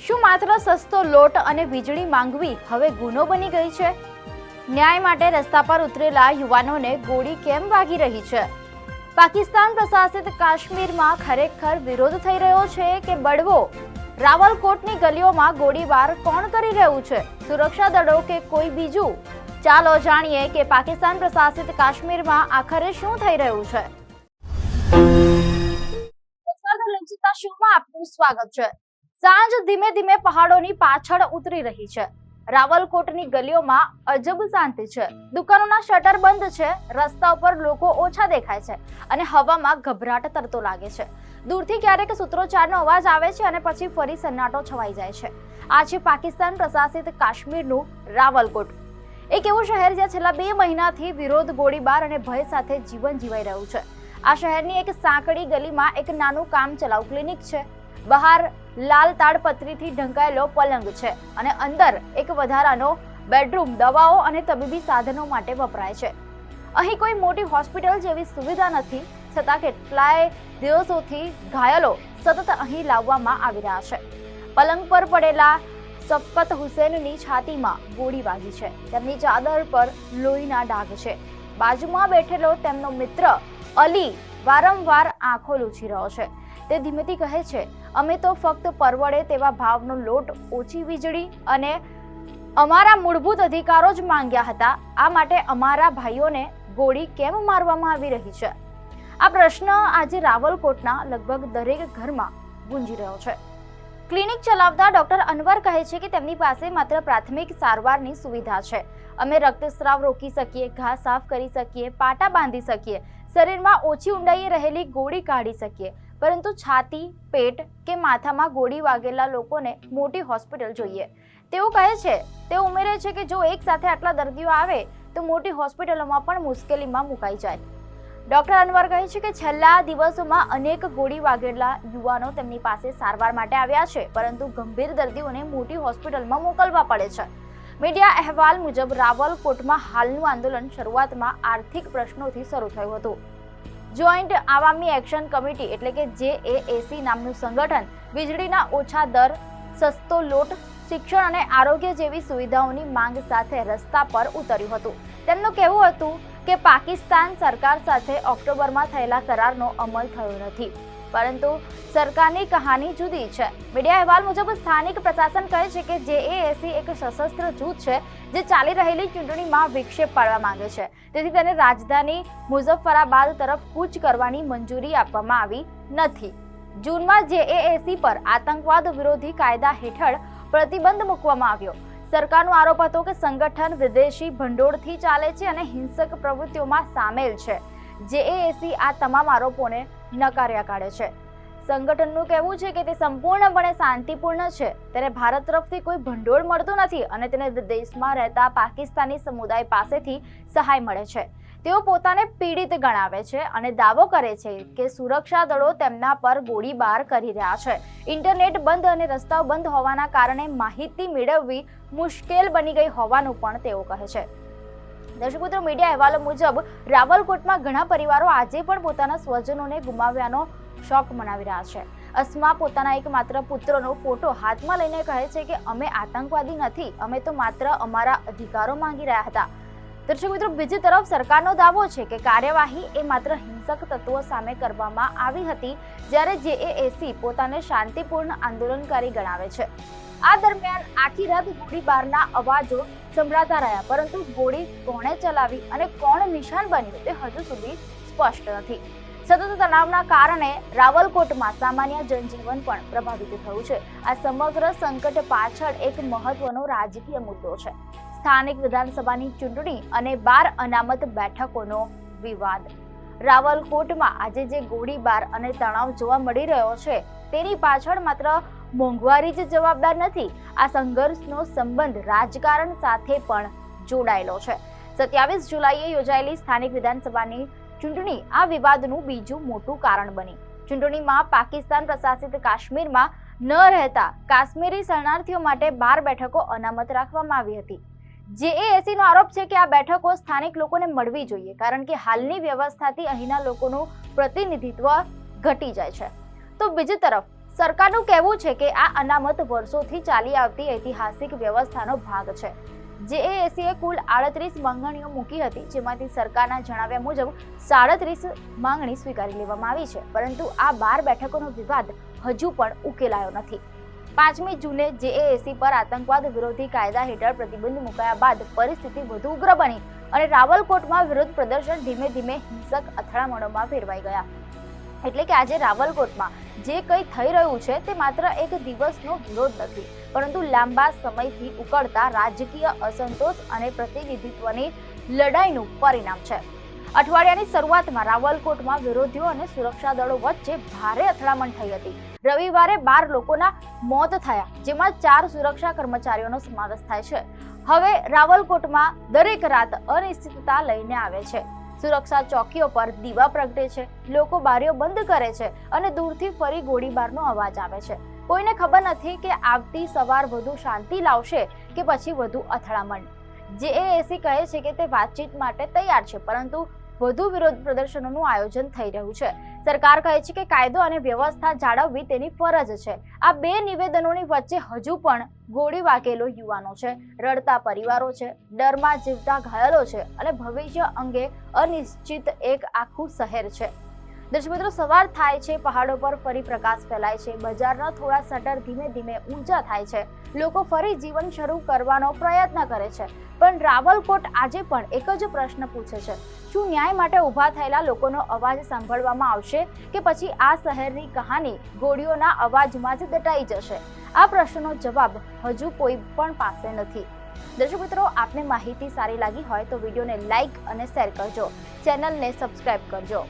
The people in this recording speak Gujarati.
શું માત્ર સસ્તો લોટ અને વીજળી માંગવી હવે ગુનો બની ગઈ છે? ન્યાય માટે રસ્તા પર ઉતરેલા યુવાનોને ગોળી કેમ વાગી રહી છે? પાકિસ્તાન પ્રશાસિત કાશ્મીરમાં ખરેખર વિરોધ થઈ રહ્યો છે કે બળવો? રાવલકોટની ગલીઓમાં ગોળીબાર કોણ કરી રહ્યું છે? સુરક્ષા દળો કે કોઈ બીજું? ચાલો જાણીએ કે પાકિસ્તાન પ્રશાસિત કાશ્મીરમાં આખરે શું થઈ રહ્યું છે. શોમાં આપનું સ્વાગત છે. સાંજ ધીમે ધીમે પહાડોની પાછળ ઉતરી રહી છે. રાવલકોટની ગલીઓમાં અજબ શાંતિ છે. દુકાનોના શટર બંધ છે, રસ્તા ઉપર લોકો ઓછા દેખાય છે અને હવામાં ગભરાટ તરતો લાગે છે. દૂરથી ક્યારેક સૂત્રોચ્ચારનો અવાજ આવે છે અને પછી ફરી સન્નાટો છવાઈ જાય છે. આ છે પાકિસ્તાન પ્રશાસિત કાશ્મીરનું રાવલકોટ, એક એવું શહેર જ્યાં છેલ્લા 2 મહિનાથી વિરોધ, ગોળીબાર અને ભય સાથે જીવન જીવાઈ રહ્યું છે. આ શહેરની એક સાંકડી ગલીમાં એક નાનું કામ ચલાઉ ક્લિનિક છે. બહાર લાલ તાડપત્રીથી ઢંકાયેલો પલંગ છે અને અંદર એક વધારાનો બેડરૂમ દવાઓ અને તબીબી સાધનો માટે વપરાય છે. અહીં કોઈ મોટી હોસ્પિટલ જેવી સુવિધા નથી, છતાં કેટલાય દિવસોથી ઘાયલો સતત અહીં લાવવામાં આવી રહ્યા છે. પલંગ પર પડેલા શફકત હુસેનની છાતીમાં ગોળી વાગી છે. તેમની ચાદર પર લોહીના ડાઘ છે. બાજુમાં બેઠેલો તેમનો મિત્ર અલી વારંવાર આંખો લૂછી રહ્યો છે. તે ધીમેથી કહે છે, અમે તો ફક્ત પરવડે તેવા ભાવનો લોટ, ઓછી વીજળી અને અમારા મૂળભૂત અધિકારો જ માંગ્યા હતા. આ માટે અમારા ભાઈઓને ગોળી કેમ મારવામાં આવી રહી છે? આ પ્રશ્ન આજે રાવલકોટના લગભગ દરેક ઘરમાં ગુંજી રહ્યો છે. ક્લિનિક ચલાવતા ડોક્ટર અનવર કહે છે કે તેમની પાસે માત્ર પ્રાથમિક સારવારની સુવિધા છે. અમે રક્તસ્રાવ રોકી શકીએ, ઘા સાફ કરી શકીએ, પાટા બાંધી શકીએ, શરીરમાં ઓછી ઊંડાઈએ રહેલી ગોળી કાઢી શકીએ, પરંતુ છાતી, પેટ કે માથામાં ગોળી વાગેલા લોકોને મોટી હોસ્પિટલ જોઈએ. તેઓ કહે છે, તેઓ ઉમેરે છે કે જો એક સાથે આટલા દર્દીઓ આવે તો મોટી હોસ્પિટલોમાં પણ મુશ્કેલીમાં મુકાઈ જાય. ડોક્ટર અનવર કહે છે કે છેલ્લા દિવસોમાં અનેક ગોળી વાગેલા યુવાનો તેમની પાસે સારવાર માટે આવ્યા છે, પરંતુ ગંભીર દર્દીઓને મોટી હોસ્પિટલમાં મોકલવા પડે છે. મીડિયા અહેવાલ મુજબ રાવલકોટમાં હાલનું આંદોલન શરૂઆતમાં આર્થિક પ્રશ્નોથી શરૂ થયું હતું. જોઈન્ટ આવામી એક્શન કમિટી એટલે કે JAAC નામનું સંગઠન વીજળીના ઓછા દર, સસ્તો લોટ, શિક્ષણ અને આરોગ્ય જેવી સુવિધાઓની માંગ સાથે રસ્તા પર ઉતર્યું હતું. તેમનું કહેવું હતું કે પાકિસ્તાન સરકાર સાથે ઓક્ટોબરમાં થયેલા કરારનો અમલ થયો નથી, પરંતુ સરકારની કહાની જુદી છે. મીડિયા અહેવાલ મુજબ સ્થાનિક પ્રશાસન કહે છે કે JAAC એક સશસ્ત્ર જૂથ છે જે ચાલી રહેલી ચૂંટણીમાં વિક્ષેપ પાડવા માંગે છે. તેથી તેને રાજધાની મુઝફ્ફરાબાદ તરફ કૂચ કરવાની મંજૂરી આપવામાં આવી નથી. જૂનમાં JAAC પર આતંકવાદ વિરોધી કાયદા હેઠળ પ્રતિબંધ મૂકવામાં આવ્યો. સરકારનો આરોપ હતો કે સંગઠન વિદેશી ભંડોળથી ચાલે છે અને હિંસક પ્રવૃત્તિઓમાં સામેલ છે. JAAC આ તમામ આરોપોને નકાર્યા કાઢે છે. સંગઠનનું કહેવું છે કે તે સંપૂર્ણપણે શાંતિપૂર્ણ છે. તેને ભારત તરફથી કોઈ ભંડોળ મળતું નથી અને તેને વિદેશમાં રહેતા પાકિસ્તાની સમુદાય પાસેથી સહાય મળે છે. તેઓ પોતાને પીડિત ગણાવે છે અને દાવો કરે છે કે સુરક્ષા દળો તેમના પર ગોળીબાર કરી રહ્યા છે. ઇન્ટરનેટ બંધ અને રસ્તાઓ બંધ હોવાના કારણે માહિતી મેળવવી મુશ્કેલ બની ગઈ હોવાનું પણ તેઓ કહે છે. દર્શક મિત્રો, મીડિયા અહેવાલો મુજબ રાવલકોટમાં ઘણા પરિવારો આજે પણ પોતાના સ્વજનોને ગુમાવ્યાનો શોક મનાવી રહ્યા છે. અસ્મા પોતાના એકમાત્ર પુત્રનો ફોટો હાથમાં લઈને કહે છે કે અમે આતંકવાદી નથી, અમે તો માત્ર અમારા અધિકારો માંગી રહ્યા હતા. દર્શક મિત્રો, બીજી તરફ સરકારનો દાવો છે કે કાર્યવાહી એ માત્ર હિંસક તત્વો સામે કરવામાં આવી હતી, જ્યારે JAAC પોતાને શાંતિપૂર્ણ આંદોલનકારી ગણાવે છે. આ દરમિયાન આખી રાત ગોળીબારના અવાજો સંભળાતા રહ્યા, પરંતુ ગોળી કોણે ચલાવી અને કોણ નિશાન બન્યું તે હજુ સુધી સ્પષ્ટ નથી. સતત તણાવના કારણે રાવલકોટમાં સામાન્ય જનજીવન પણ પ્રભાવિત થયું છે. આ સમગ્ર સંકટ પાછળ એક મહત્વનો રાજકીય મુદ્દો છે: સ્થાનિક વિધાનસભાની ચૂંટણી અને 12 અનામત બેઠકોનો વિવાદ. રાવલકોટમાં આજે જે ગોળીબાર અને તણાવ જોવા મળી રહ્યો છે તેની પાછળ માત્ર મોંઘવારી જ જવાબદાર નથી. આ સંઘર્ષનો સંબંધ રાજકારણ સાથે પણ જોડાયેલો છે. 27 જુલાઈએ યોજાયેલી સ્થાનિક વિધાનસભાની ચૂંટણી આ વિવાદનું બીજું મોટું કારણ બની. ચૂંટણીમાં પાકિસ્તાન પ્રશાસિત કાશ્મીરમાં ન રહેતા કાશ્મીરી શરણાર્થીઓ માટે 12 બેઠકો અનામત રાખવામાં આવી હતી. JAAC નો આરોપ છે કે આ બેઠકો સ્થાનિક લોકોને મળવી જોઈએ, કારણ કે હાલની વ્યવસ્થાથી અહીંના લોકોનું પ્રતિનિધિત્વ ઘટી જાય છે. તો બીજી તરફ સરકારનું કહેવું છે કે આ અનામત વર્ષોથી ચાલી આવતી ઐતિહાસિક વ્યવસ્થાનો ભાગ છે. જેએએસીએ કુલ 38 માંગણીઓ મૂકી હતી, જેમાંથી સરકારના જણાવ્યા મુજબ 37 માંગણી સ્વીકારી લેવામાં આવી છે, પરંતુ આ 12 બેઠકોનો વિવાદ હજુ પણ ઉકેલાયો નથી. 5મી જૂને જેએએસી પર આતંકવાદ વિરોધી કાયદા હેઠળ પ્રતિબંધ મુકાયા બાદ પરિસ્થિતિ વધુ ઉગ્ર બની અને રાવલકોટમાં વિરોધ પ્રદર્શન ધીમે ધીમે હિંસક અથડામણોમાં ફેરવાઈ ગયા. એટલે કે આજે રાવલકોટમાં જે કંઈ થઈ રહ્યું છે તે માત્ર એક દિવસનો વિરોધ નથી, પરંતુ લાંબા સમયથી ઉકળતા રાજકીય અસંતોષ અને પ્રતિનિધિત્વની લડાઈનું પરિણામ છે. અઠવાડિયાની શરૂઆતમાં રાવલકોટમાં વિરોધીઓ અને સુરક્ષા દળો વચ્ચે ભારે અથડામણ થઈ હતી. રવિવારે 12 લોકોના મોત થયા, જેમાં 4 સુરક્ષા કર્મચારીઓનો સમાવેશ થાય છે. હવે રાવલકોટમાં દરેક રાત અનિશ્ચિતતા લઈને આવે છે. સુરક્ષા ચોકીઓ પર દીવા પ્રગટે છે, લોકો બારીઓ બંધ કરે છે અને દૂરથી ફરી ગોળીબારનો અવાજ આવે છે. કોઈને ખબર નથી કે આવતી સવાર વધુ શાંતિ લાવશે કે પછી વધુ અથડામણ. જેએએસી કહે છે કે તે વાતચીત માટે તૈયાર છે, પરંતુ વધુ વિરોધ પ્રદર્શનોનું આયોજન થઈ રહ્યું છે. સરકાર કહે છે કે કાયદો અને વ્યવસ્થા જાળવવી તેની ફરજ છે. આ 2 નિવેદનોની વચ્ચે હજુ પણ ગોળી વાગેલો યુવાનો છે, રડતા પરિવારો છે, ડરમાં જીવતા ઘાયલો છે અને ભવિષ્ય અંગે અનિશ્ચિત એક આખું શહેર છે. દર્શક મિત્રો, સવાર થાય છે, પહાડો પર ફરી પ્રકાશ ફેલાય છે, બજારના થોડા શટર ધીમે ધીમે ઊંચા થાય છે, લોકો ફરી જીવન શરૂ કરવાનો પ્રયત્ન કરે છે. પણ રાવલકોટ આજે પણ એક જ પ્રશ્ન પૂછે છે: શું ન્યાય માટે ઊભા થયેલા લોકોનો અવાજ સાંભળવામાં આવશે કે પછી આ શહેરની કહાની ગોળીઓના અવાજમાં જ દટાઈ જશે? આ પ્રશ્નનો જવાબ હજુ કોઈ પણ પાસે નથી. દર્શક મિત્રો, આપને માહિતી સારી લાગી હોય તો વિડીયોને લાઈક અને શેર કરજો, ચેનલને સબસ્ક્રાઇબ કરજો.